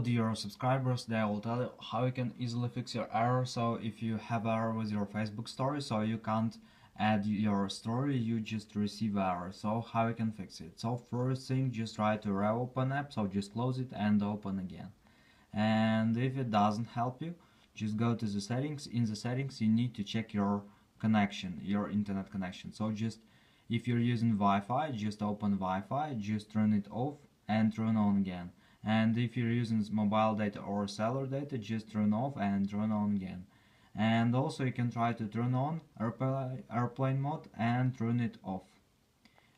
dear subscribers, today I will tell you how you can easily fix your error. So if you have error with your Facebook story, so you can't add your story, you just receive error. So how you can fix it? So first thing, just try to reopen app, so just close it and open again. And if it doesn't help you, just go to the settings. In the settings you need to check your connection, your internet connection. So just if you're using Wi-Fi, just open Wi-Fi, just turn it off and turn on again. And if you're using mobile data or cellular data, just turn off and turn on again. And also you can try to turn on airplane mode and turn it off.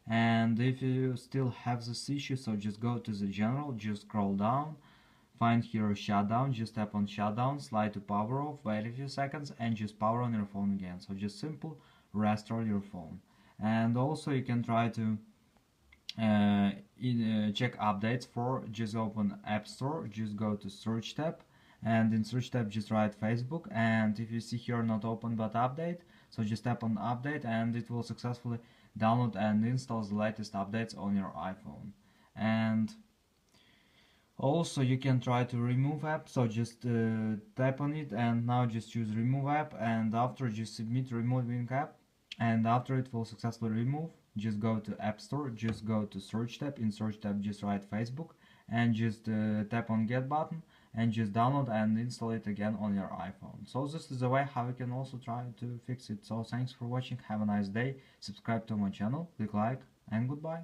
And if you still have this issue, so just go to the general, just scroll down, find here shutdown, just tap on shutdown, slide to power off, wait a few seconds and just power on your phone again. So just simple restore your phone. And also you can try to check updates for, just open App Store, just go to search tab, and in search tab just write Facebook, and if you see here not open but update, so just tap on update and it will successfully download and install the latest updates on your iPhone. And also you can try to remove app, so just tap on it and now just choose remove app, and after just submit removing app, and after it will successfully remove, just go to App Store, just go to search tab, in search tab just write Facebook and just tap on get button and just download and install it again on your iPhone. So this is the way how you can also try to fix it. So thanks for watching, have a nice day, subscribe to my channel, click like, and goodbye.